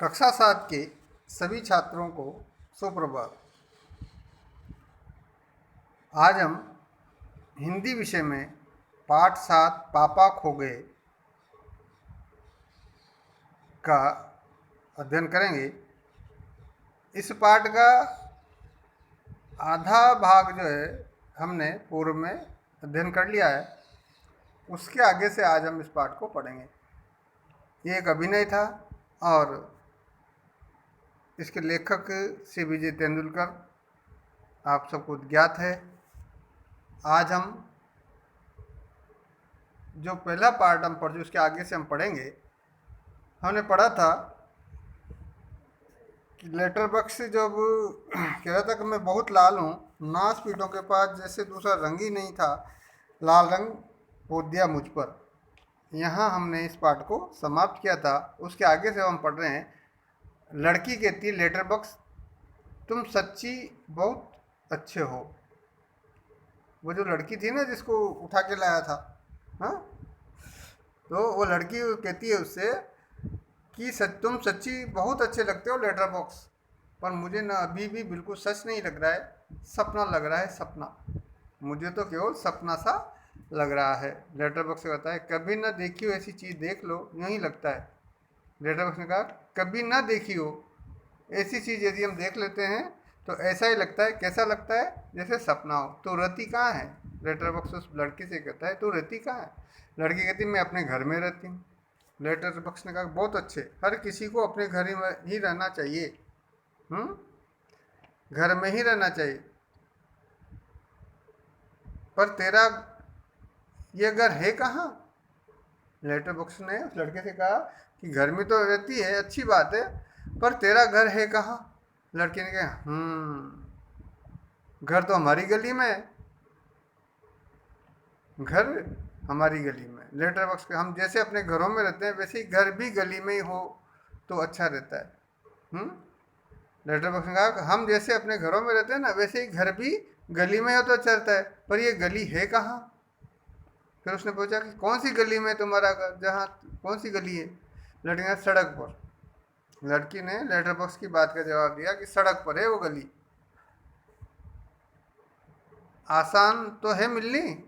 कक्षा 7 के सभी छात्रों को सुप्रभात। आज हम हिंदी विषय में पाठ 7 पापा खो गए का अध्ययन करेंगे। इस पाठ का आधा भाग जो है हमने पूर्व में अध्ययन कर लिया है। उसके आगे से आज हम इस पाठ को पढ़ेंगे। ये एक अभिनय था और इसके लेखक श्री विजय तेंदुलकर आप सबको ज्ञात है। आज हम जो पहला पार्ट हम पढ़ उसके आगे से हम पढ़ेंगे। हमने पढ़ा था कि लेटर बक्स जब कह रहा था कि मैं बहुत लाल हूँ, नाच पीठों के पास जैसे दूसरा रंग ही नहीं था, लाल रंग पोत दिया मुझ पर। यहाँ हमने इस पाठ को समाप्त किया था। उसके आगे से हम पढ़ रहे हैं। लड़की कहती है लेटर बक्स तुम सच्ची बहुत अच्छे हो। वो जो लड़की थी ना जिसको उठा के लाया था, हाँ, तो वो लड़की कहती है उससे कि तुम सच्ची बहुत अच्छे लगते हो लेटर बॉक्स, पर मुझे ना अभी भी बिल्कुल सच नहीं लग रहा है, सपना लग रहा है, सपना। मुझे तो केवल सपना सा लग रहा है। लेटर बॉक्स कहता है कभी ना देखी हो ऐसी चीज़ देख लो, यूँ ही लगता है। लेटर बॉक्स ने कहा कभी ना देखी हो ऐसी चीज़ यदि हम देख लेते हैं तो ऐसा ही लगता है। कैसा लगता है? जैसे सपना हो। तो रति कहाँ है? लेटर बॉक्स उस लड़की से कहता है तो रति कहाँ है? लड़की कहती मैं अपने घर में रहती हूँ। लेटर बॉक्स ने कहा बहुत अच्छे, हर किसी को अपने घर में ही रहना चाहिए। घर में ही रहना चाहिए, पर तेरा ये घर है कहाँ? लेटर बॉक्स ने उस लड़के से कहा कि घर में तो रहती है, अच्छी बात है, पर तेरा घर है कहाँ? लड़के ने कहा घर तो हमारी गली में है। घर हमारी गली में। लेटर बॉक्स के हम जैसे अपने घरों में रहते हैं वैसे ही घर भी गली में ही हो तो अच्छा रहता है। लेटर बॉक्स ने कहा हम जैसे अपने घरों में रहते हैं ना वैसे ही घर भी गली में हो तो अच्छा रहता है, पर ये गली है कहाँ? फिर उसने पूछा कि कौन सी गली में तुम्हारा घर, जहाँ कौन सी गली है? लड़की ने सड़क पर। लड़की ने लेटर बॉक्स की बात का जवाब दिया कि सड़क पर है वो गली। आसान तो है मिलनी?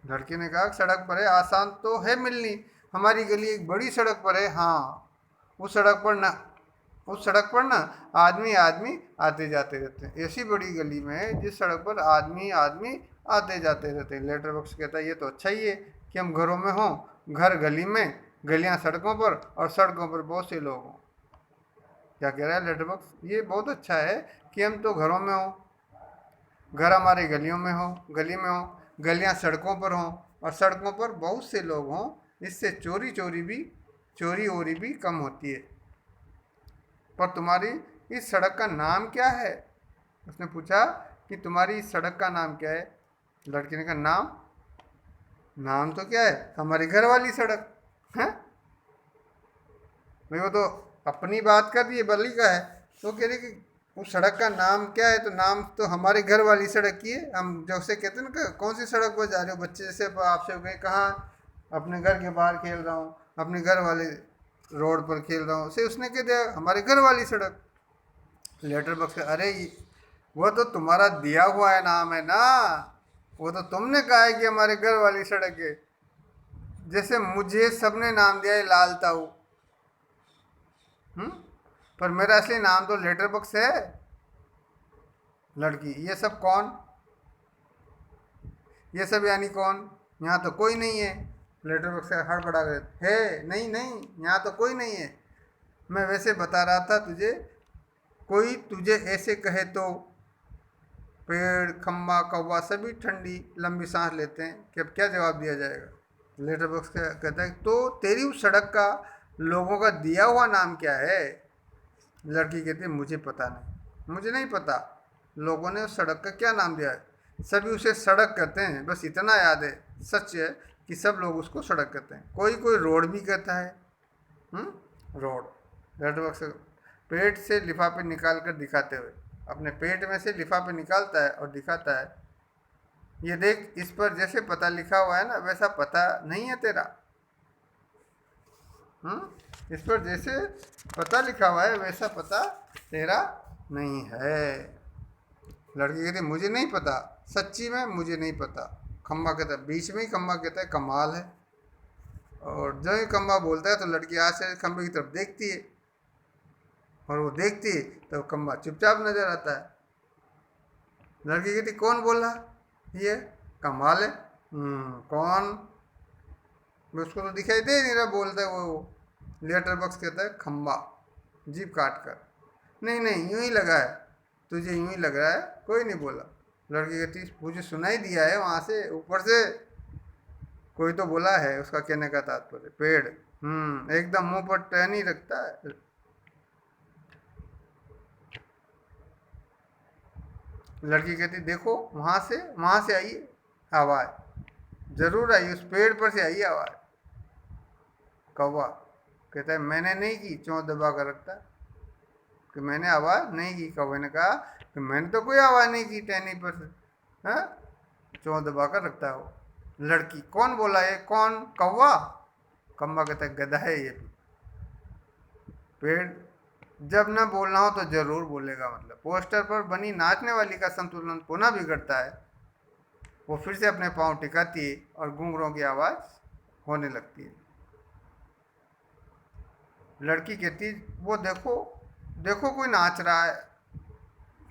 लड़की ने कहा सड़क पर है, आसान तो है मिलनी, हमारी गली एक बड़ी सड़क पर है। हाँ, उस सड़क पर ना आदमी आदमी आते जाते रहते हैं। ऐसी बड़ी गली में है जिस सड़क पर आदमी आदमी आते जाते रहते हैं। लेटर बॉक्स कहता है ये तो अच्छा ही है कि हम घरों में हों, घर गली में, गलियां सड़कों पर और सड़कों पर बहुत से लोग हों। क्या कह रहा है लेटर बॉक्स? ये बहुत अच्छा है कि हम तो घरों में हों, घर हमारे गलियों में हो, गली में हो, गलियां सड़कों पर हों और सड़कों पर बहुत से लोग हों। इससे चोरी ओरी भी कम होती है। पर तुम्हारी इस सड़क का नाम क्या है? उसने पूछा कि तुम्हारी इस सड़क का नाम क्या है? लड़की ने कहा नाम तो क्या है, हमारे घर वाली सड़क है। भाई वो तो अपनी बात कर रही है, बली का है, तो कह रही कि उस सड़क का नाम क्या है? तो नाम तो हमारे घर वाली सड़क की है। हम जब से कहते हैं ना कौन सी सड़क पर जा रहे हो, बच्चे जैसे आपसे गए कहाँ, अपने घर के बाहर खेल रहा हूँ, अपने घर वाले रोड पर खेल रहा हूँ, से उसने कह दिया हमारे घर वाली सड़क। लेटर बॉक्स अरे वो तो तुम्हारा दिया हुआ है नाम है ना, वो तो तुमने कहा है कि हमारे घर वाली सड़क है। जैसे मुझे सबने नाम दिया है लाल ताऊ, पर मेरा असली नाम तो लेटर बॉक्स है। लड़की ये सब कौन? ये सब यानी कौन? यहाँ तो कोई नहीं है। लेटर बॉक्स हड़बड़ा गए है, नहीं नहीं, यहाँ तो कोई नहीं है। मैं वैसे बता रहा था तुझे, कोई तुझे ऐसे कहे तो। पेड़ खम्बा कौवा सभी ठंडी लंबी सांस लेते हैं कि अब क्या जवाब दिया जाएगा। लेटर बॉक्स कहता है तो तेरी उस सड़क का लोगों का दिया हुआ नाम क्या है? लड़की कहती है मुझे पता नहीं, मुझे नहीं पता लोगों ने उस सड़क का क्या नाम दिया है। सभी उसे सड़क कहते हैं, बस इतना याद है। सच है कि सब लोग उसको सड़क कहते हैं। कोई कोई रोड भी कहता है। रोड। लेटर बॉक्स पेट से लिफाफे निकाल कर दिखाते हुए, अपने पेट में से लिफाफे निकालता है और दिखाता है, ये देख इस पर जैसे पता लिखा हुआ है ना वैसा पता नहीं है तेरा। इस पर जैसे पता लिखा हुआ है वैसा पता तेरा नहीं है। लड़की कहती मुझे नहीं पता, सच्ची में मुझे नहीं पता। खम्बा कहता है, बीच में ही खम्बा कहता है कमाल है। और जो ही खम्बा बोलता है तो लड़की आश्चर्य से खम्बे की तरफ देखती है, और वो देखती है तो खम्बा चुपचाप नजर आता है। लड़की कहती कौन बोला ये, कमाल है। कौन, उसको तो दिखाई दे नहीं रहा, बोलता है वो लेटर बॉक्स। कहता है खम्बा, जीभ काट कर, नहीं नहीं यूं ही लगा है, तुझे यूं ही लग रहा है, कोई नहीं बोला। लड़की कहती मुझे सुनाई दिया है वहां से ऊपर से, कोई तो बोला है। उसका कहने का तात्पर्य पेड़ एकदम मुंह पर टहनी रखता है। लड़की कहती देखो वहां से आई आवाज, जरूर आई, उस पेड़ पर से आई आवाज। कौवा कहता है मैंने नहीं की, चोंच दबा कर रखता कि मैंने आवाज नहीं की। कौवे ने कहा कि मैंने तो कोई आवाज नहीं की टहनी पर से, हाँ, चोंच दबा कर रखता है वो। लड़की कौन बोला ये, कौन, कौवा। कौवा कहता है गधा है ये पेड़, जब न बोलना हो तो जरूर बोलेगा। मतलब पोस्टर पर बनी नाचने वाली का संतुलन पुनः बिगड़ता है। वो फिर से अपने पांव टिकाती है और घुंघरों की आवाज होने लगती है। लड़की कहती वो देखो देखो कोई नाच रहा है।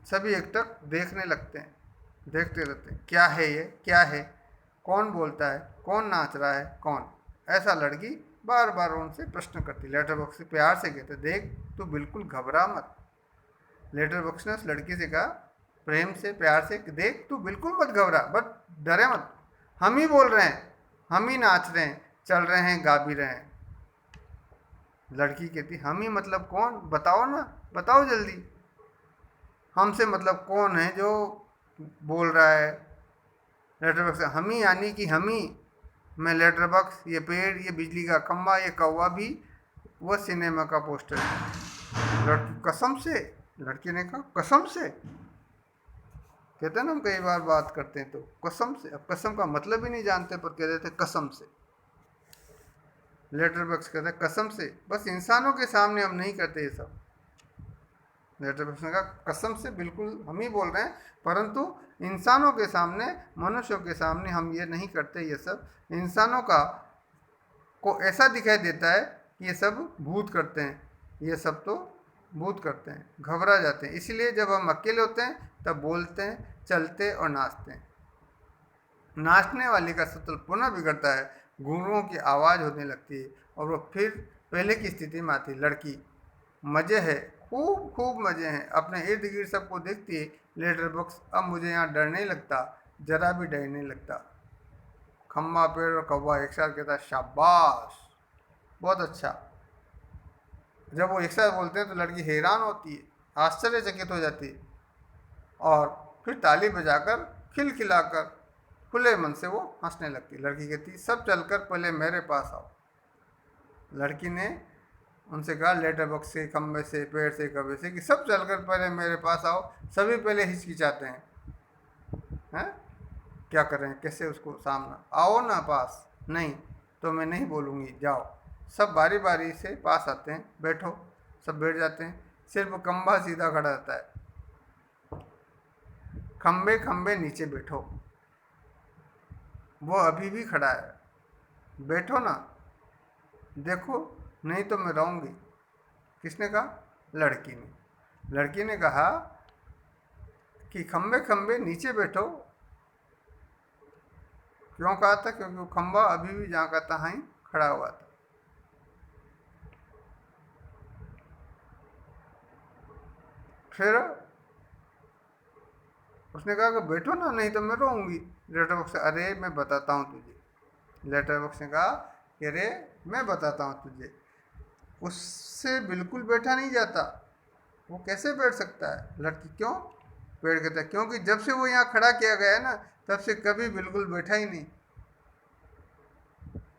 सभी एकटक देखने लगते हैं, देखते रहते हैं, क्या है ये, क्या है, कौन बोलता है, कौन नाच रहा है, कौन। ऐसा लड़की बार बार उनसे प्रश्न करती। लेटर बॉक्स से प्यार से कहते देख तू बिल्कुल घबरा मत। लेटर बॉक्स ने उस लड़की से कहा प्रेम से प्यार से, देख तू बिल्कुल मत घबरा, बट डरे मत, हम ही बोल रहे हैं, हम ही नाच रहे हैं, चल रहे हैं, गा भी रहे हैं। लड़की कहती हम ही मतलब कौन, बताओ ना, बताओ जल्दी। हमसे मतलब कौन है जो बोल रहा है। लेटर बॉक्स हम ही यानी कि हम ही, मैं लेटर बॉक्स, ये पेड़, ये बिजली का खंबा, ये कौवा भी, वो सिनेमा का पोस्टर है। लड़की कसम से, लड़की ने कहा कसम से। कहते हैं ना हम कई बार बात करते हैं तो कसम से, अब कसम का मतलब ही नहीं जानते पर कह देते कसम से। लेटर बॉक्स कहता है कसम से, बस इंसानों के सामने हम नहीं करते ये सब। लेटर बॉक्स ने कहा कसम से बिल्कुल हम ही बोल रहे हैं, परंतु इंसानों के सामने, मनुष्यों के सामने हम ये नहीं करते ये सब। इंसानों का को ऐसा दिखाई देता है कि ये सब भूत करते हैं, ये सब तो भूत करते हैं, घबरा जाते हैं। इसलिए जब हम अकेले होते हैं तब बोलते हैं, चलते और नाचते हैं। नाचने वाली का संतुलन पुनः बिगड़ता है, घुंघरुओं की आवाज़ होने लगती है और वो फिर पहले की स्थिति में आती है। लड़की मज़े है, खूब खूब मज़े हैं, अपने इर्द गिर्द सबको देखती है। लेटर बॉक्स अब मुझे यहाँ डर नहीं लगता, जरा भी डर नहीं लगता। खम्बा पेड़ और कौवा एक साथ कहता शाबाश, बहुत अच्छा। जब वो एक साथ बोलते हैं तो लड़की हैरान होती है, आश्चर्यचकित हो जाती है और फिर ताली बजाकर खिलखिलाकर खुले मन से वो हंसने लगती। लड़की कहती सब चलकर पहले मेरे पास आओ। लड़की ने उनसे कहा लेटर बॉक्स से, खम्बे से, पेड़ से, कौवे से कि सब चलकर पहले मेरे पास आओ। सभी पहले हिचकिचाते हैं, क्या करें, कैसे उसको सामना, आओ ना पास, नहीं तो मैं नहीं बोलूँगी, जाओ। सब बारी बारी से पास आते हैं, बैठो, सब बैठ जाते हैं, सिर्फ खम्बा सीधा खड़ा रहता है। खम्बे खम्बे नीचे बैठो, वो अभी भी खड़ा है, बैठो ना, देखो नहीं तो मैं रहूँगी। किसने कहा, लड़की ने। लड़की ने कहा कि खम्बे खम्बे नीचे बैठो। क्यों कहा था, क्योंकि वो खम्बा अभी भी जहाँ का तहाँ ही खड़ा हुआ था। फिर उसने कहा कि बैठो ना, नहीं तो मैं रोऊंगी। लेटर बॉक्स से अरे मैं बताता हूँ तुझे। लेटर बॉक्स ने कहा कि अरे मैं बताता हूँ तुझे। उससे बिल्कुल बैठा नहीं जाता, वो कैसे बैठ सकता है। लड़की क्यों, पेड़ कहता है क्योंकि जब से वो यहाँ खड़ा किया गया है ना, तब से कभी बिल्कुल बैठा ही नहीं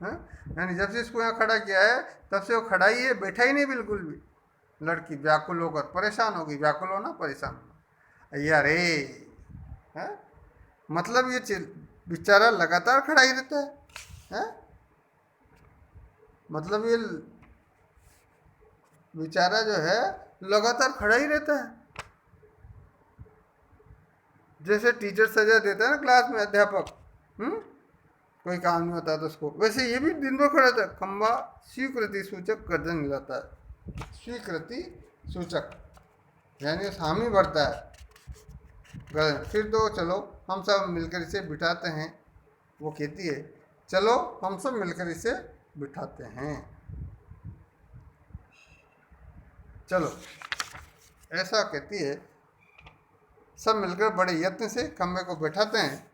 है। यानी जब से इसको यहाँ खड़ा किया है तब से वो खड़ा ही है, बैठा ही नहीं बिल्कुल भी। लड़की व्याकुल होकर परेशान होगी, व्याकुल होना, परेशान होना, यार है, मतलब ये बेचारा लगातार खड़ा ही रहता है, मतलब ये बेचारा जो है लगातार खड़ा ही रहता है। जैसे टीचर सजा देता है ना क्लास में, अध्यापक, कोई काम नहीं होता तो उसको, वैसे ये भी दिन भर खड़ा था। खंबा स्वीकृति सूचक गर्दन हिलाता है। स्वीकृति सूचक यानी हामी भरता है गर्दन। फिर तो चलो हम सब मिलकर इसे बिठाते हैं। वो कहती है चलो हम सब मिलकर इसे बिठाते हैं। चलो ऐसा कहती है। सब मिलकर बड़े यत्न से खंबे को बैठाते हैं।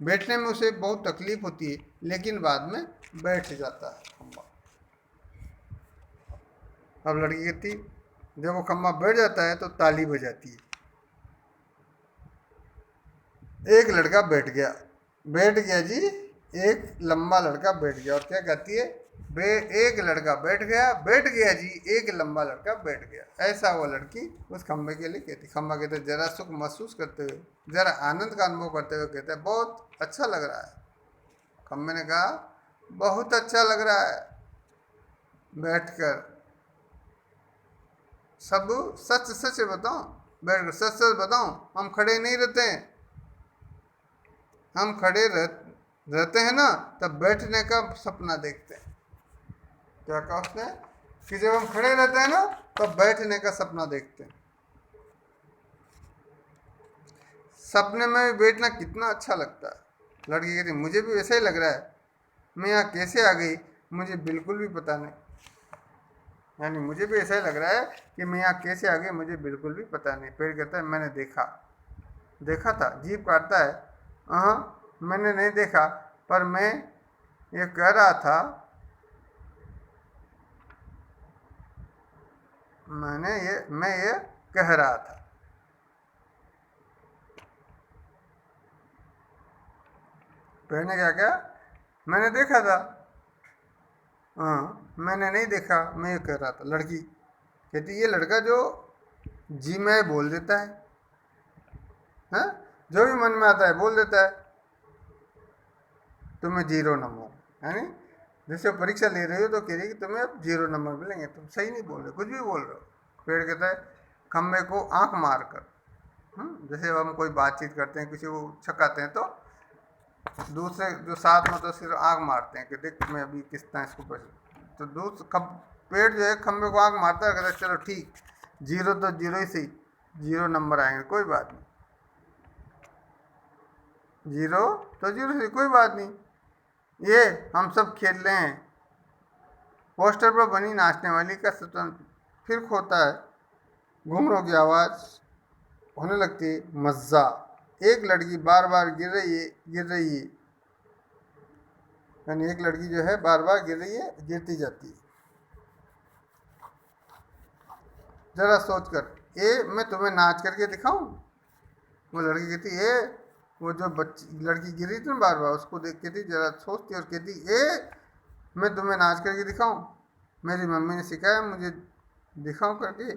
बैठने में उसे बहुत तकलीफ होती है, लेकिन बाद में बैठ जाता है खंबा। अब लड़की कहती जब वो खंबा बैठ जाता है तो ताली बजाती है। एक लड़का बैठ गया जी, एक लंबा लड़का बैठ गया। और क्या कहती है, एक लड़का बैठ गया जी, एक लंबा लड़का बैठ गया। ऐसा वो लड़की उस खंबे के लिए कहती। खंबा कहते जरा सुख महसूस करते हुए, जरा आनंद का अनुभव करते हुए कहते हैं बहुत अच्छा लग रहा है। खंबे ने कहा बहुत अच्छा लग रहा है बैठकर। सब सच सच बताओ, बैठकर सच सच बताओ, हम खड़े नहीं रहते हैं। हम खड़े रहते हैं ना तब बैठने का सपना देखते हैं। क्या कहा उसने कि जब हम खड़े रहते हैं ना तब बैठने का सपना देखते हैं। सपने में भी बैठना कितना अच्छा लगता है। लड़की कहती मुझे भी वैसा ही लग रहा है। मैं यहाँ कैसे आ गई मुझे बिल्कुल भी पता नहीं। यानी मुझे भी ऐसा ही लग रहा है कि मैं यहाँ कैसे आ गई मुझे बिल्कुल भी पता नहीं। पेड़ कहता है मैंने देखा था। जीभ काटता है मैंने नहीं देखा, पर मैं ये कह रहा था, मैं ये कह रहा था। पेड़ ने क्या कहा, मैंने देखा था। मैंने नहीं देखा, मैं ये कह रहा था। लड़की कहती ये लड़का जो जी मैं बोल देता है, जो भी मन में आता है बोल देता है। तुम्हें 0 नंबर, यानी जैसे परीक्षा ले रही हो तो कह रही कि तुम्हें अब 0 नंबर मिलेंगे, तुम सही नहीं बोल रहे, कुछ भी बोल रहे हो। पेड़ कहता है खम्बे को आंख मार कर, जैसे हम कोई बातचीत करते हैं, किसी को छकाते हैं तो दूसरे जो साथ में तो सिर्फ आंख मारते हैं कि देख मैं अभी किस तरह इसको तो पेड़ जो है खम्बे को आंख मारता है, कहता है चलो ठीक 0 तो 0 ही सही, 0 नंबर आएंगे कोई बात नहीं। 0 तो 0 सही कोई बात नहीं। ये हम सब खेल रहे हैं। पोस्टर पर बनी नाचने वाली का स्वतंत्र फिर खोता है। घुंघरों की आवाज़ होने लगती है। मज़ा। एक लड़की बार बार गिर रही है। यानी एक लड़की जो है बार बार गिरती जाती है। जरा सोच कर मैं तुम्हें नाच करके दिखाऊं। वो लड़की कहती वो जो लड़की गिरी थी ना बार बार, उसको देख के थी जरा सोचती और कहती मैं तुम्हें नाच करके दिखाऊं। मेरी मम्मी ने सिखाया मुझे दिखाऊं करके।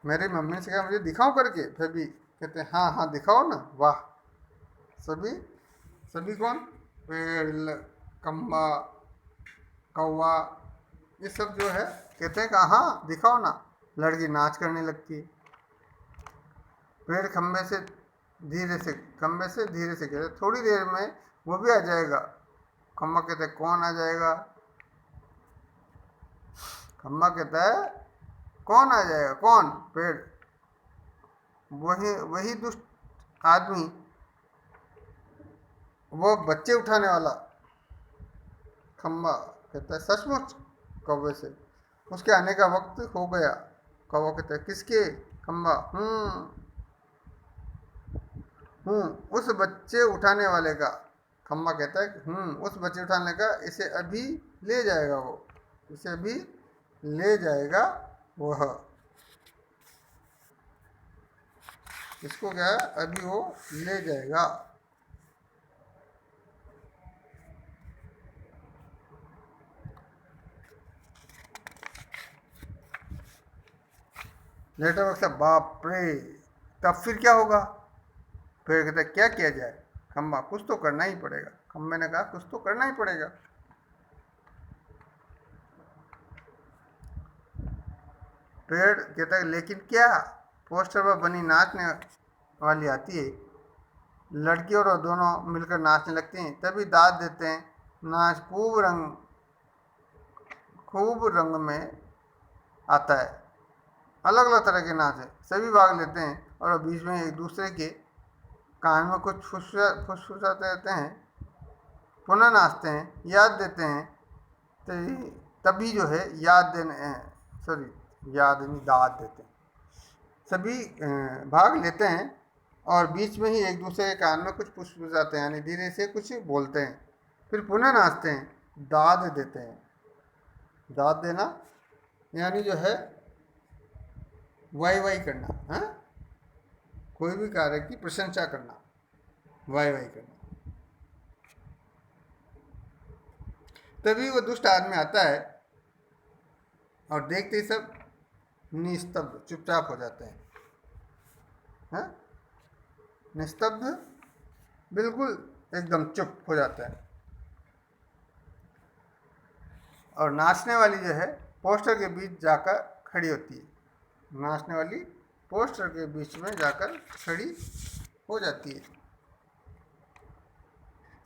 मेरी मम्मी ने सिखाया मुझे दिखाऊं करके। फिर भी कहते हाँ दिखाओ ना। वाह। सभी कौन, पेड़, खंबा, कौवा, ये सब जो है कहते हैं कि हाँ दिखाओ ना। लड़की नाच करने लगती है। पेड़ खंबे से धीरे से कहते थोड़ी देर में वो भी आ जाएगा। खंबा कहते कौन आ जाएगा। खंबा कहता है कौन आ जाएगा, कौन। पेड़ वही दुष्ट आदमी, वो बच्चे उठाने वाला। खंबा कहता है सचमुच। कौवे से उसके आने का वक्त हो गया। कौवा कहता है किसके। खंबा उस बच्चे उठाने वाले का। खंबा कहता है उस बच्चे उठाने का, इसे अभी ले जाएगा वो, इसे अभी ले जाएगा वह। इसको क्या है, अभी वो ले जाएगा। लेटर बॉक्स बाप रे, तब फिर क्या होगा। फिर कहता क्या किया जाए। खंबा कुछ तो करना ही पड़ेगा। खंबे ने कहा कुछ तो करना ही पड़ेगा। पेड़ कहता है लेकिन क्या, पोस्टर पर बनी नाचने वाली आती है, लड़की और वो दोनों मिलकर नाचने लगते हैं। तभी दाद देते हैं, नाच खूब रंग में आता है। अलग अलग तरह के नाच है, सभी भाग लेते हैं और बीच में एक दूसरे के कान में कुछ फुसफुसाते रहते हैं, पुनः नाचते हैं, याद देते हैं। तभी जो है याद नहीं, दाद देते हैं। सभी भाग लेते हैं और बीच में ही एक दूसरे के कान में कुछ फुसफुसाते हैं, यानी धीरे से कुछ बोलते हैं, फिर पुनः नाचते हैं, दाद देते हैं। दाद देना यानी जो है वाई वाई करना, हाँ, कोई भी कार्य की प्रशंसा करना, वाई वाई करना। तभी वो दुष्ट आदमी आता है और देखते ही सब निस्तब्ध चुपचाप हो जाते हैं, हाँ? निस्तब्ध, बिल्कुल एकदम चुप हो जाता है। और नाचने वाली जो है पोस्टर के बीच जाकर खड़ी होती है, नाचने वाली पोस्टर के बीच में जाकर खड़ी हो जाती है।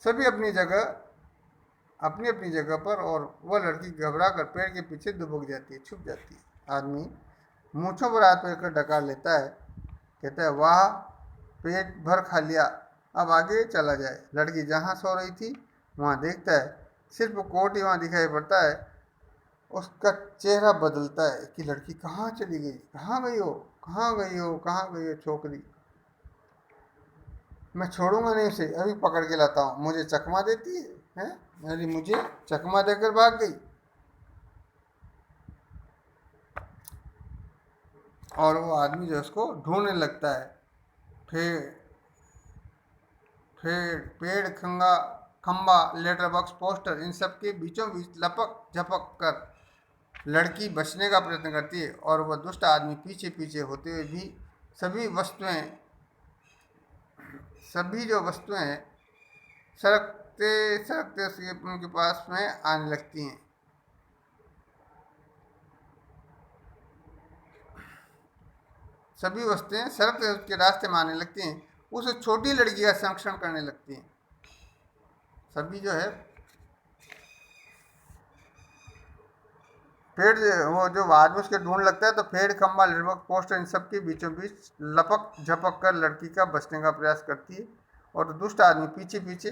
सभी अपनी अपनी जगह पर, और वह लड़की घबरा कर पेड़ के पीछे दुबक जाती है, छुप जाती है। आदमी मूंछों पर हाथ फेर कर डकार लेता है, कहता है वाह, पेट भर खा लिया, अब आगे चला जाए। लड़की जहाँ सो रही थी वहाँ देखता है, सिर्फ कोट ही वहाँ दिखाई पड़ता है। उसका चेहरा बदलता है कि लड़की कहाँ चली गई, कहाँ गई हो, कहाँ गई हो, कहाँ गई हो छोकरी, मैं छोड़ूंगा नहीं उसे, अभी पकड़ के लाता हूँ। मुझे चकमा देती है, अरे मुझे चकमा देकर भाग गई। और वो आदमी जो उसको ढूंढने लगता है, फिर पेड़, खंबा, लेटर बॉक्स, पोस्टर, इन सब के बीचों बीच लपक झपक कर लड़की बचने का प्रयत्न करती है। और वह दुष्ट आदमी पीछे पीछे होते हुए भी सभी जो वस्तुएं सरकते सरकते उनके पास में आने लगती हैं। सभी वस्तुएं सरकते उसके रास्ते में आने लगती हैं, उस छोटी लड़की का संरक्षण करने लगती हैं। सभी जो है पेड़, वो जो आदमी उसके ढूंढ लगता है, तो पेड़, खंबा, लेटरबॉक्स, पोस्टर, इन सब के बीचों बीच लपक झपक कर लड़की का बचने का प्रयास करती है। और दुष्ट आदमी पीछे पीछे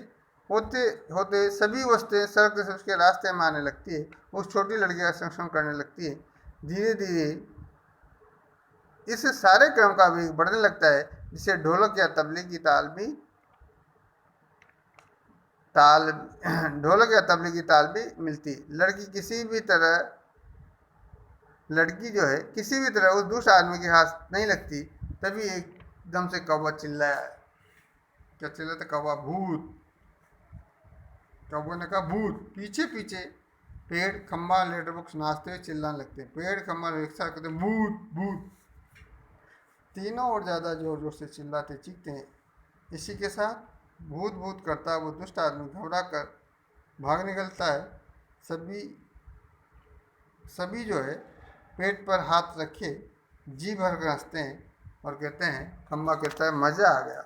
होते होते सभी वस्तुएं सड़क से उसके रास्ते में आने लगती है, उस छोटी लड़की का संरक्षण करने लगती है। धीरे धीरे इस सारे क्रम का वेग बढ़ने लगता है, जिसे ढोलक या तबले की ताल भी मिलती। लड़की जो है किसी भी तरह उस दूसरे आदमी के हाथ नहीं लगती। तभी एकदम से कौवा चिल्लाया। क्या चिल्लाता? कौवा, भूत। कौवे ने कहा भूत। पीछे पीछे पेड़, खंबा, लेटर बॉक्स नाचते हुए चिल्लाने लगते हैं। पेड़, खंबा एक साथ कहते भूत भूत, तीनों और ज़्यादा जोर जोर से चिल्लाते चीखते हैं। इसी के साथ भूत भूत करता वो दुष्ट आदमी घबरा कर भाग निकलता है। सभी जो है पेट पर हाथ रखे जी भर कर हंसते हैं और कहते हैं, खंबा कहता है मज़ा आ गया।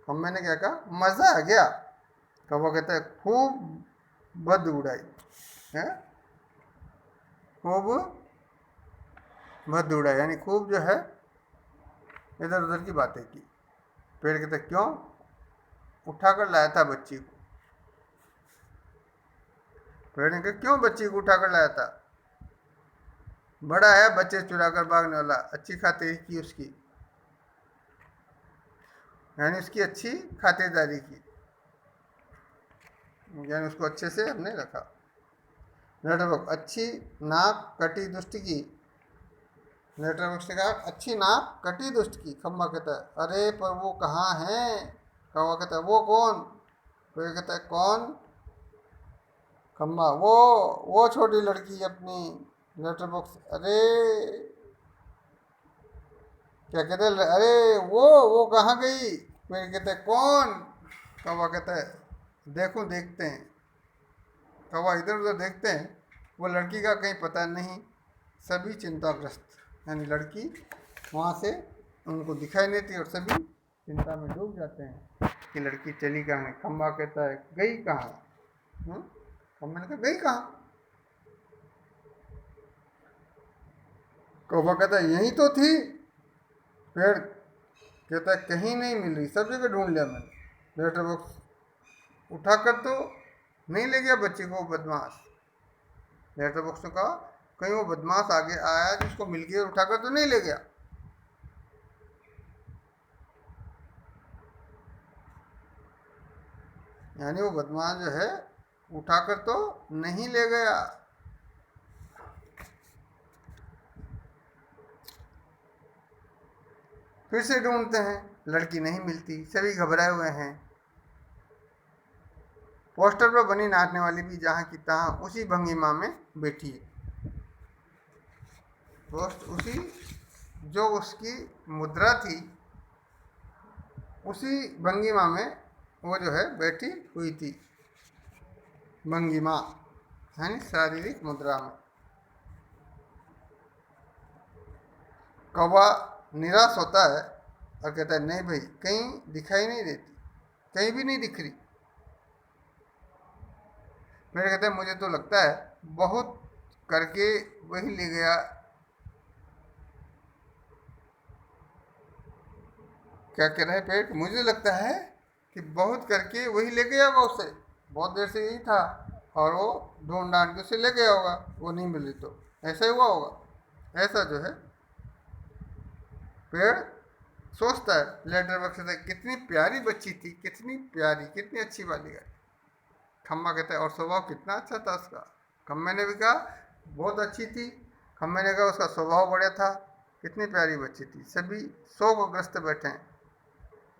खंबे ने क्या कहा? मज़ा आ गया। कौवा कहता है खूब बद उड़ाई है, खूब बद उड़ाई, यानी खूब जो है इधर उधर की बातें की। पेड़ कहता है क्यों? उठा कर लाया था बच्ची को। पेड़ ने कहा क्यों बच्ची को उठा कर लाया था? बड़ा है बच्चे चुरा कर भागने वाला, अच्छी खातिरदारी की उसकी, यानी उसकी अच्छी खातिरदारी की, यानी उसको अच्छे से हमने रखा। लेटरबॉक्स, अच्छी नाक कटी दुष्ट की। लेटरबॉक्स ने कहा अच्छी नाक कटी दुष्ट की। खंबा कहता है अरे पर वो कहाँ है? कौवा कहता है वो कौन? पेड़ कहता है कौन? खंबा वो छोटी लड़की अपनी। लेटरबॉक्स अरे क्या कहते हैं? अरे वो कहाँ गई? पेड़ कहता है कौन? कौवा कहता है देखते हैं। कौवा इधर उधर देखते हैं, वो लड़की का कहीं पता नहीं। सभी चिंताग्रस्त यानी लड़की वहाँ से उनको दिखाई नहीं देती और सभी चिंता में डूब जाते हैं कि लड़की चली कहाँ है। खम्बा कहता है गई कहाँ? खम्बा ने कहा गई कहाँ? कौवा कहता है यही तो थी। पेड़ कहता है कहीं नहीं मिल रही, सब जगह ढूंढ लिया मैंने। लेटर बॉक्स उठाकर तो नहीं ले गया बच्चे को बदमाश। लेटर बॉक्स ने कहा कहीं वो बदमाश आगे आया जिसको मिल गया और उठाकर तो नहीं ले गया। यानी वो बदमाश जो है उठाकर तो नहीं ले गया। फिर से ढूंढते हैं, लड़की नहीं मिलती, सभी घबराए हुए हैं। पोस्टर पर बनी नाचने वाली भी जहां की तहां उसी भंगिमा में बैठी है। पोस्ट उसी जो उसकी मुद्रा थी उसी भंगिमा में वो जो है बैठी हुई थी। भंगिमा यानी शारीरिक मुद्रा में। कौवा निराश होता है और कहता है नहीं भाई, कहीं दिखाई नहीं देती, कहीं भी नहीं दिख रही। मेरे कहते हैं मुझे तो लगता है बहुत करके वही ले गया। क्या कह रहे हैं पेड़? मुझे लगता है कि बहुत करके वही ले गया होगा उसे, बहुत देर से यही था और वो ढूंढ ढांड के उसे ले गया होगा, वो नहीं मिली तो ऐसा ही हुआ होगा। ऐसा जो है पेड़ सोचता है। लेटर बॉक्स से कितनी प्यारी बच्ची थी, कितनी प्यारी, कितनी अच्छी वाली गाय। खम्बा कहता है और स्वभाव कितना अच्छा था उसका। खम्बे ने भी कहा बहुत अच्छी थी। खम्बे ने कहा उसका स्वभाव बढ़िया था, कितनी प्यारी बच्ची थी। सभी शोकग्रस्त बैठे हैं,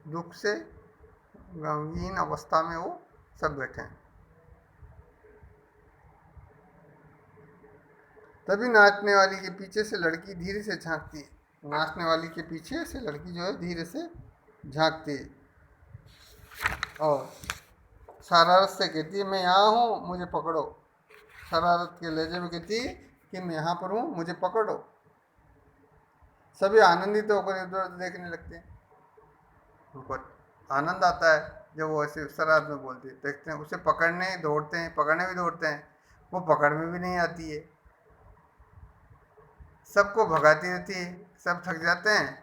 दुख से गमगीन अवस्था में वो सब बैठे हैं। तभी नाचने वाली के पीछे से लड़की धीरे से झांकती है। नाचने वाली के पीछे से लड़की जो है धीरे से झांकती है और शरारत से कहती है मैं यहाँ हूँ, मुझे पकड़ो। शरारत के लहजे में कहती है कि मैं यहाँ पर हूँ, मुझे पकड़ो। सभी आनंदित होकर इधर उधर देखने लगते हैं। उनको आनंद आता है जब वो ऐसे शरारत में बोलती है। देखते हैं उसे पकड़ने दौड़ते हैं, पकड़ने भी दौड़ते हैं, वो पकड़ में भी नहीं आती है। सबको भगाती रहती है, सब थक जाते हैं।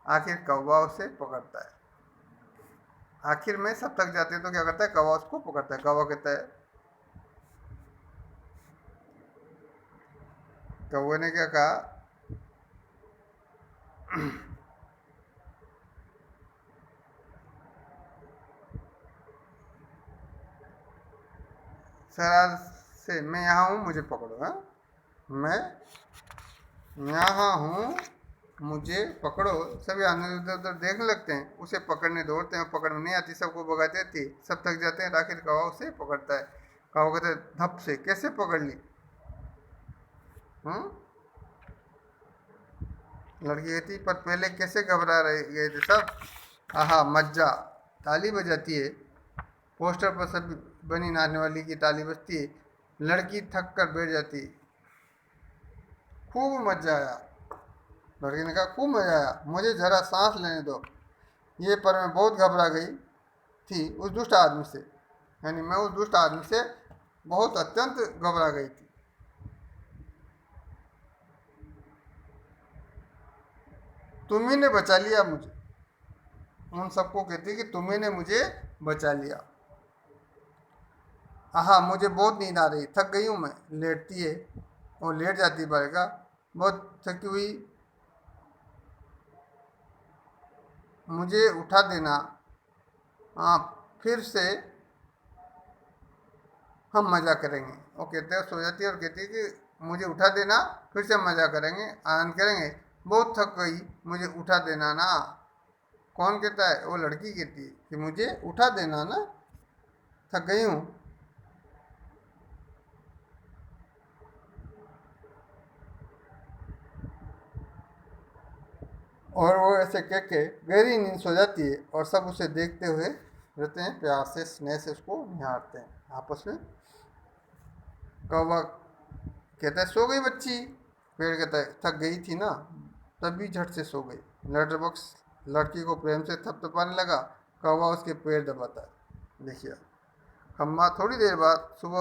आखिर कौवा उसे पकड़ता है। आखिर में सब थक जाते हैं तो क्या करता है, कौवा उसको पकड़ता है। कौवा कहता है, कौवे ने क्या कहा, शरारत से मैं यहाँ हूँ, मुझे पकड़ो। हाँ, मैं यहाँ हूँ, मुझे पकड़ो। सभी आनंद इधर उधर देखने लगते हैं, उसे पकड़ने दौड़ते हैं, पकड़ में नहीं आती, सबको भगाती रहती है, सब थक जाते हैं। आखिर कौवा उसे पकड़ता है। कौवा कहते हैं धप से कैसे पकड़ ली? लड़की कहती पर पहले कैसे घबरा रहे गए थे सब। आहा मज्जा, ताली बजाती है। पोस्टर पर सब बनी नाचने वाली की ताली बजती है। लड़की थक कर बैठ जाती है। खूब मजा आया। लड़की ने कहा खूब मजा आया, मुझे जरा सांस लेने दो। ये पर मैं बहुत घबरा गई थी उस दुष्ट आदमी से। यानी मैं उस दुष्ट आदमी से बहुत अत्यंत घबरा गई थी। तुम्ही ने बचा लिया मुझे। उन सबको कहती है कि तुम्ही ने मुझे बचा लिया। आहा मुझे बहुत नींद आ रही, थक गई हूँ मैं। लेटती है और लेट जाती है बालिका, बहुत थकी हुई, मुझे उठा देना। हाँ फिर से हम मज़ा करेंगे। वो कहते हैं सो जाती है और कहती है कि मुझे उठा देना, फिर से मज़ा करेंगे, आनंद करेंगे। बहुत थक गई, मुझे उठा देना ना। कौन कहता है? वो लड़की कहती है कि मुझे उठा देना ना, थक गई हूँ। और वो ऐसे कह के गहरी नींद सो जाती है और सब उसे देखते हुए रहते हैं, प्यार से स्नेह से उसको निहारते हैं आपस में। कौवा कहता है सो गई बच्ची। पेड़ कहता है थक गई थी ना, तभी झट से सो गई। लेटर बॉक्स लड़की को प्रेम से थपथपाने लगा। कौवा उसके पैर दबाता है। देखिए, खम्मा थोड़ी देर बाद सुबह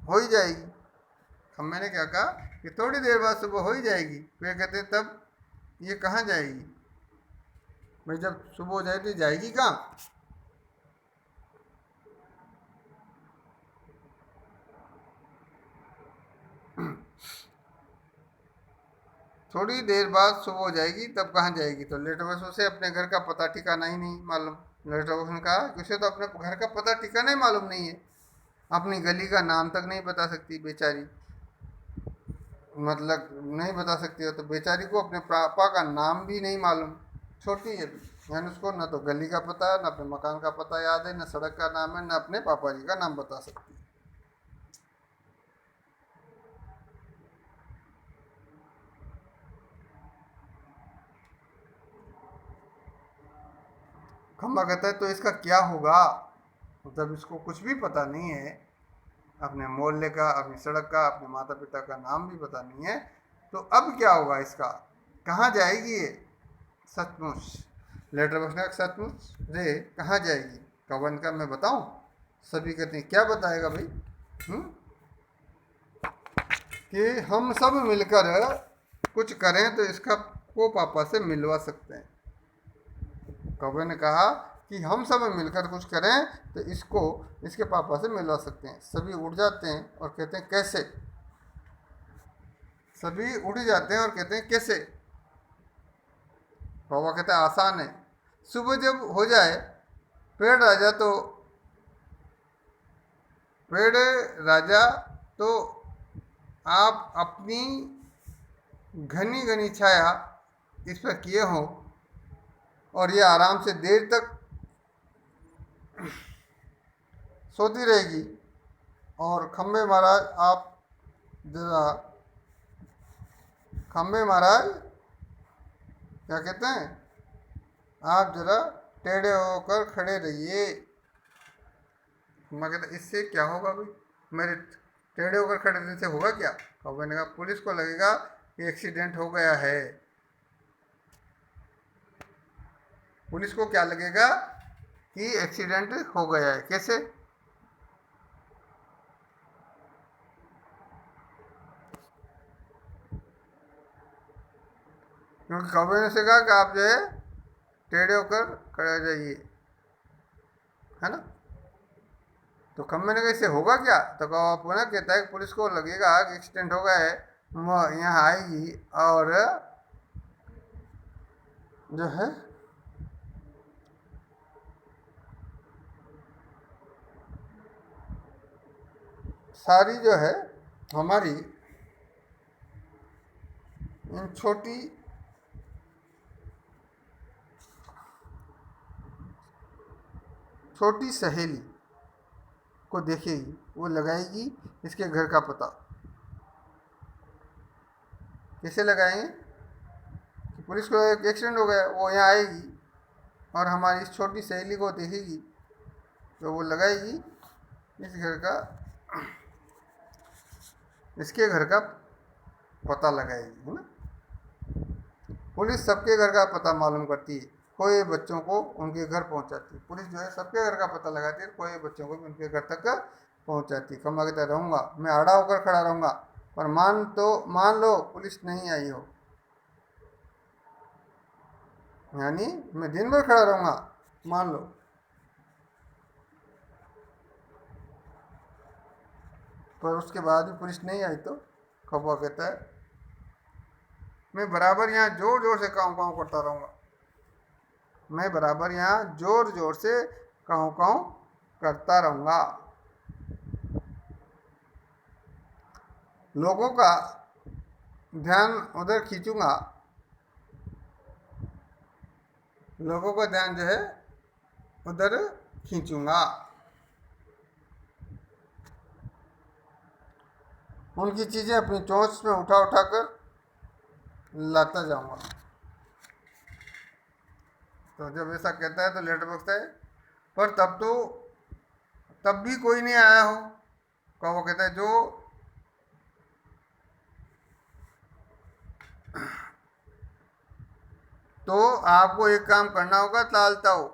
हो ही जाएगी। खम्मे ने क्या कहा कि थोड़ी देर बाद सुबह हो ही जाएगी। वे कहते तब ये कहाँ जाएगी? भाई जब सुबह हो जाए तो जाएगी कहाँ? थोड़ी देर बाद सुबह हो जाएगी तब कहाँ जाएगी? तो लेटर बॉक्स उसे अपने घर का पता ठिकाना ही नहीं मालूम। लेटर बॉक्स ने कहा कि उसे तो अपने घर का पता ठिकाना ही मालूम नहीं है, अपनी गली का नाम तक नहीं बता सकती बेचारी। मतलब नहीं बता सकती हो तो बेचारी को अपने पापा का नाम भी नहीं मालूम। छोटी है यानी उसको न तो गली का पता है, न अपने मकान का पता याद है, न सड़क का नाम है, न अपने पापा जी का नाम बता सकती है। खम्बा कहता है तो इसका क्या होगा? मतलब इसको कुछ भी पता नहीं है, अपने मोहल्ले का, अपनी सड़क का, अपने माता पिता का नाम भी पता नहीं है, तो अब क्या होगा इसका? कहाँ जाएगी ये? सचमुच लेटर बॉक्स ने कहा, सचमुच रे कहाँ जाएगी? कवन का मैं बताऊं? सभी कहते हैं क्या बताएगा भाई? हम्म? कि हम सब मिलकर कुछ करें तो इसका को पापा से मिलवा सकते हैं। कौवे ने कहा कि हम सब मिलकर कुछ करें तो इसको इसके पापा से मिलवा सकते हैं। सभी उठ जाते हैं और कहते हैं कैसे? सभी उठ जाते हैं और कहते हैं कैसे? कौवा कहता है आसान है। सुबह जब हो जाए पेड़ राजा तो पेड़ राजा तो आप अपनी घनी घनी छाया इस पर किए हो और ये आराम से देर तक सोती रहेगी। और खम्बे महाराज आप जरा, खम्बे महाराज क्या कहते हैं, आप जरा टेढ़े होकर खड़े रहिए। मैं कहता इससे क्या होगा भाई? मेरे टेढ़े होकर खड़े रहने से होगा क्या? कौवे ने कहा पुलिस को लगेगा कि एक्सीडेंट हो गया है। पुलिस को क्या लगेगा कि एक्सीडेंट हो गया है? कैसे? क्योंकि कौवे ने से कहा कि आप जो है टेढ़े होकर खड़े हो जाइए, है ना? तो खम्बे ने कहा इससे होगा क्या? तो कौवा पुनः कहता है कि पुलिस को लगेगा कि एक्सीडेंट हो गया है, यहाँ आएगी और जो है सारी जो है हमारी इन छोटी छोटी सहेली को देखेगी, वो लगाएगी इसके घर का पता। कैसे लगाएंगे? कि पुलिस को एक एक्सीडेंट हो गया, वो यहाँ आएगी और हमारी इस छोटी सहेली को देखेगी तो वो लगाएगी इस घर का, इसके घर का पता लगाएगी, है ना? पुलिस सबके घर का पता मालूम करती है, खोए बच्चों को उनके घर पहुंचाती है। पुलिस जो है सबके घर का पता लगाती है, खोए बच्चों को भी उनके घर तक पहुंचाती है। खम्बा कहता रहूँगा, मैं आड़ा होकर खड़ा रहूँगा, पर मान लो पुलिस नहीं आई हो, यानी मैं दिन भर खड़ा रहूँगा, मान लो। पर उसके बाद भी पुलिस नहीं आई तो कौवा कहता है मैं बराबर यहाँ जोर जोर से काँव काँव करता रहूँगा, मैं बराबर यहाँ जोर जोर से काँव काँव करता रहूँगा। लोगों का ध्यान उधर खींचूंगा, लोगों का ध्यान जो है उधर खींचूंगा, उनकी चीज़ें अपनी चोंच में उठा उठा कर लाता जाऊंगा। तो जब ऐसा कहता है तो लेटर बॉक्स है पर तब भी कोई नहीं आया हो। कौवा कहता है जो तो आपको एक काम करना होगा लाल ताऊ।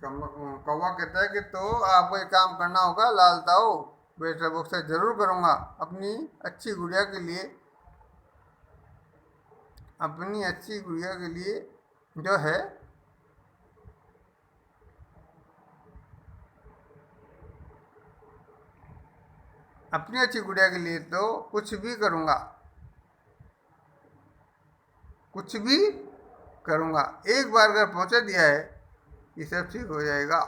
कौवा कहता है कि तो आपको एक काम करना होगा लाल ताऊ। बेटा बुक से जरूर करूँगा अपनी अच्छी गुड़िया के लिए, अपनी अच्छी गुड़िया के लिए जो है अपनी अच्छी गुड़िया के लिए तो कुछ भी करूँगा, कुछ भी करूँगा। एक बार अगर पहुँचा दिया है ये सब ठीक हो जाएगा।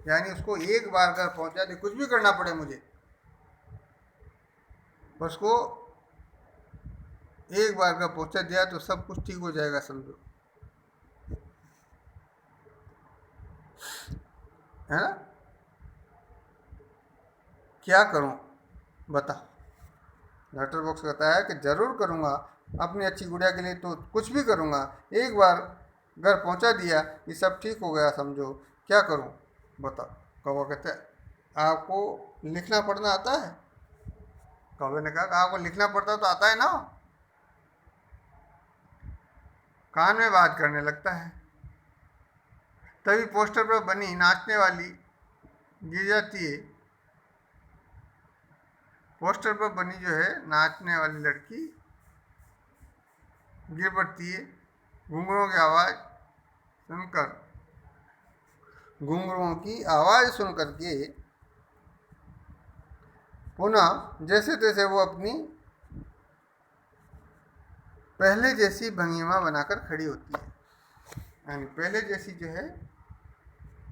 यानी उसको एक बार अगर पहुँचा दे, कुछ भी करना पड़े मुझे, उसको एक बार अगर पहुँचा दिया तो सब कुछ ठीक हो जाएगा, समझो, है ना। क्या करूं बता। लेटर बॉक्स कहता है कि जरूर करूंगा अपनी अच्छी गुड़िया के लिए तो कुछ भी करूंगा। एक बार घर पहुंचा दिया ये सब ठीक हो गया, समझो, क्या करूं बता। कौवा कहता है आपको लिखना पढ़ना आता है। कौवे ने कहा आपको लिखना पढ़ता तो आता है ना। कान में बात करने लगता है। तभी पोस्टर पर बनी नाचने वाली गिर जाती है। पोस्टर पर बनी जो है नाचने वाली लड़की गिर पड़ती है। घुंघरुओं की आवाज़ सुनकर, घुंघरुओं की आवाज़ सुन करके पुनः जैसे तैसे वो अपनी पहले जैसी भंगिमा बनाकर खड़ी होती है। यानी पहले जैसी जो है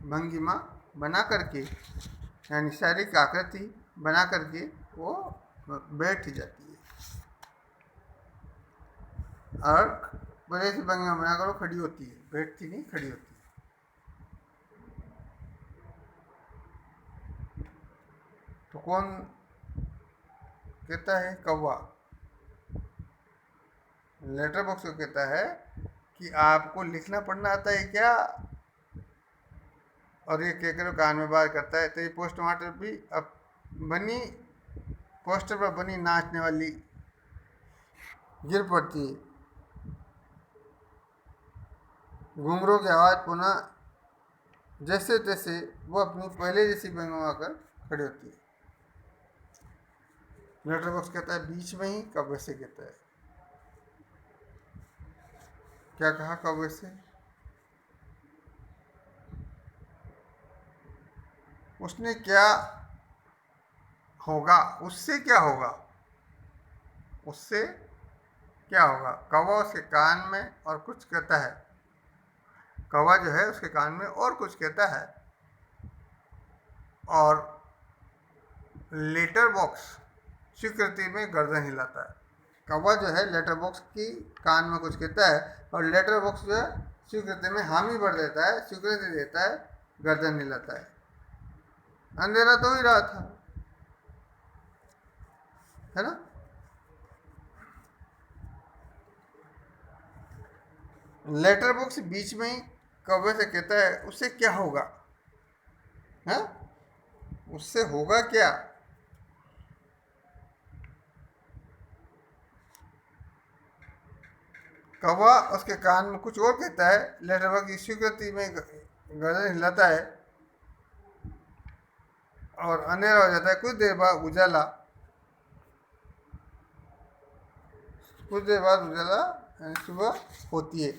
भंगिमा बना करके, यानी शारीरिक आकृति बना करके वो बैठ जाती है और पहले से भंगिमा बनाकर वो खड़ी होती है, बैठती नहीं, खड़ी होती है। तो कौन कहता है? कौवा लेटर बॉक्स को कहता है कि आपको लिखना पढ़ना आता है क्या। और ये कहकर कान में बात करता है। तो ये पोस्टमार्टम भी अब बनी, पोस्टर पर बनी नाचने वाली गिर पड़ती है। घुंघरों की आवाज़ पुनः जैसे तैसे वो अपनी पहले जैसी भंगिमा कर खड़ी होती है। लेटर बॉक्स कहता है बीच में ही कौवे से कहता है। क्या कहा कौवे से? उसने क्या होगा, उससे क्या होगा, उससे क्या होगा। कौवा उसके कान में और कुछ कहता है। कौवा जो है उसके कान में और कुछ कहता है और लेटर बॉक्स स्वीकृति में गर्दन हिलाता है। कौवा जो है लेटर बॉक्स की कान में कुछ कहता है और लेटर बॉक्स जो है स्वीकृति में हामी भर देता है, स्वीकृति देता है, गर्दन हिलाता है। अंधेरा तो ही रहा था, है ना। लेटर बॉक्स बीच में ही कौवे से कहता है उससे क्या होगा, है, उससे होगा क्या। कौवा उसके कान में कुछ और कहता है। लेटर बॉक्स की स्वीकृति में गर्दन हिलाता है और अंधेरा हो जाता है। कुछ देर बाद उजाला, कुछ देर बाद उजाला सुबह होती है।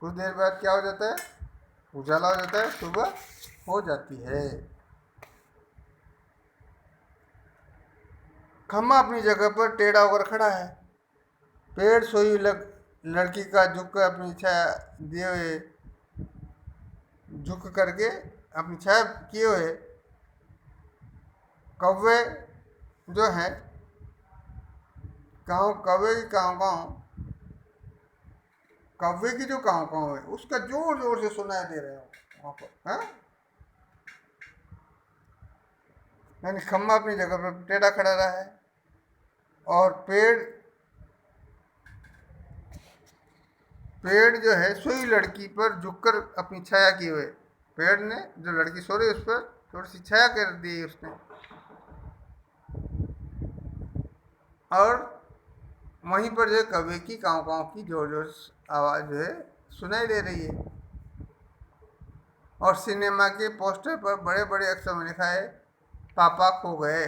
कुछ देर बाद क्या हो जाता है? उजाला हो जाता है, सुबह हो जाती है। खम्मा अपनी जगह पर टेढ़ा होकर खड़ा है। पेड़ सोई लड़की का झुक कर अपनी छाया दिए हुए, झुक करके अपनी छाया किए हुए कौवे जो है, कौवे की काँव काँव, कौवे की जो काँव काँव है उसका जोर जोर से सुनाई दे रहे हो वहाँ पर, हाँ। यानी खम्मा अपनी जगह पर टेढ़ा खड़ा रहा है और पेड़ जो है सोई लड़की पर झुककर अपनी छाया किए हुए, पेड़ ने जो लड़की सो रही उस पर थोड़ी सी छाया कर दी उसने। और वहीं पर जो है कौवे की काँव काँव की जोर जोर आवाज़ जो है सुनाई दे रही है। और सिनेमा के पोस्टर पर बड़े बड़े अक्षर में लिखा है पापा खो गए।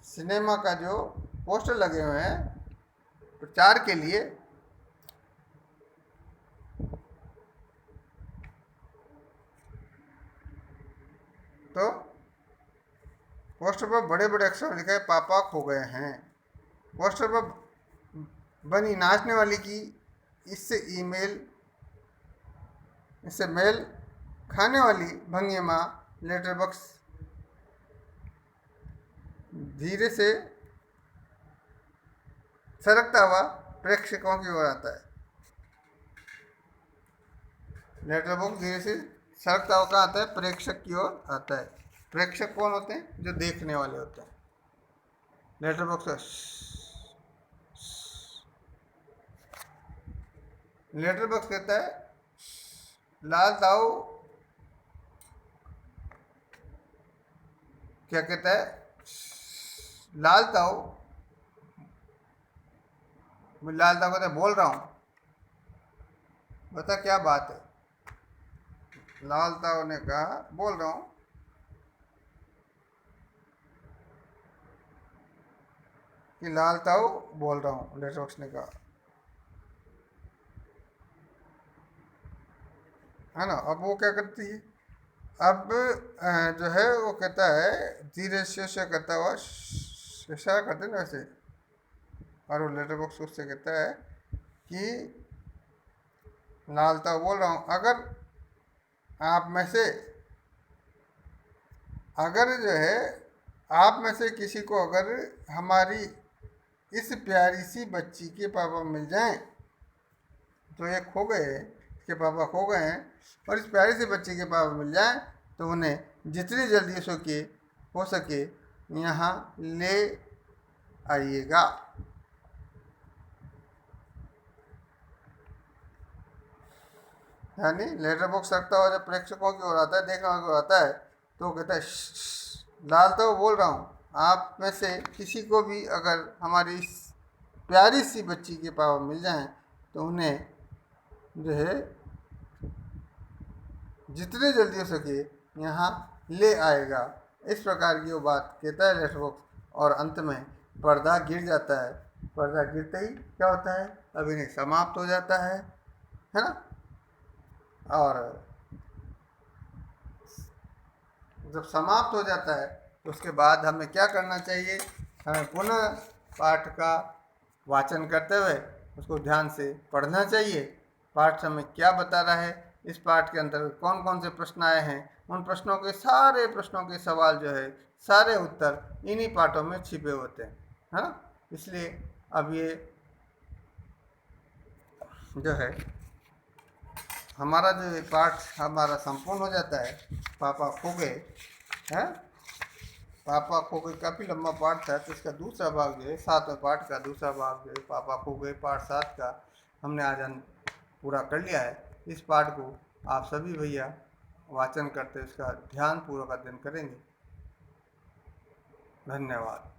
सिनेमा का जो पोस्टर लगे हुए हैं प्रचार के लिए, तो पोस्टर पर बड़े बड़े अक्षर में लिखा है पापा खो गए हैं। पोस्टर पर बनी नाचने वाली की इससे मेल खाने वाली भंगिमा लेटर बॉक्स धीरे से सरकता हुआ प्रेक्षकों की ओर आता है। लेटर बॉक्स धीरे से सरकता हुआ कहाँ आता है? प्रेक्षक की ओर आता है। प्रेक्षक कौन होते हैं? जो देखने वाले होते हैं। लेटर बॉक्स कहता है लाल ताऊ, क्या कहता है? लाल ताऊ कहता है बोल रहा हूं, बता क्या बात है। लाल ताऊ ने कहा बोल रहा हूं। कि लाल ताऊ बोल रहा हूं, लेटर बॉक्स ने कहा, है ना। अब वो क्या करती है? अब जो है वो कहता है धीरे से करता हुआ इशारा करते ना वैसे, और वो लेटर बॉक्स उससे कहता है कि लाल ताऊ बोल रहा हूँ, अगर आप में से किसी को अगर हमारी इस प्यारी सी बच्ची के पापा मिल जाएं, तो ये खो गए, इसके पापा खो गए हैं, और इस प्यारी सी बच्ची के पापा मिल जाएं तो उन्हें जितनी जल्दी हो सके यहाँ ले आइएगा। यानी लेटर बॉक्स रखता हुआ जब प्रेक्षकों की ओर आता है, देखने की ओर आता है, तो कहता है लाल तो बोल रहा हूँ, आप में से किसी को भी अगर हमारी इस प्यारी सी बच्ची के पापा मिल जाएं तो उन्हें जो है जितने जल्दी हो सके यहाँ ले आएगा। इस प्रकार की वो बात कहता है लेटर बॉक्स, और अंत में पर्दा गिर जाता है। पर्दा गिरते ही क्या होता है? अभिनय समाप्त हो जाता है ना। और जब समाप्त हो जाता है तो उसके बाद हमें क्या करना चाहिए? हमें पुनः पाठ का वाचन करते हुए उसको ध्यान से पढ़ना चाहिए। पाठ हमें क्या बता रहा है, इस पाठ के अंतर्गत कौन कौन से प्रश्न आए हैं, उन प्रश्नों के सारे प्रश्नों के सवाल जो है, सारे उत्तर इन्हीं पाठों में छिपे होते हैं, है ना। इसलिए अब ये जो है हमारा जो ये पाठ हमारा संपूर्ण हो जाता है। पापा खो गए हैं, पापा खो गए काफ़ी लंबा पाठ था, तो इसका दूसरा भाग जो है 7वें पाठ का दूसरा भाग जो है पापा खो गए पाठ 7 का हमने आज पूरा कर लिया है। इस पाठ को आप सभी भैया वाचन करते इसका ध्यानपूर्वक अध्ययन करेंगे। धन्यवाद।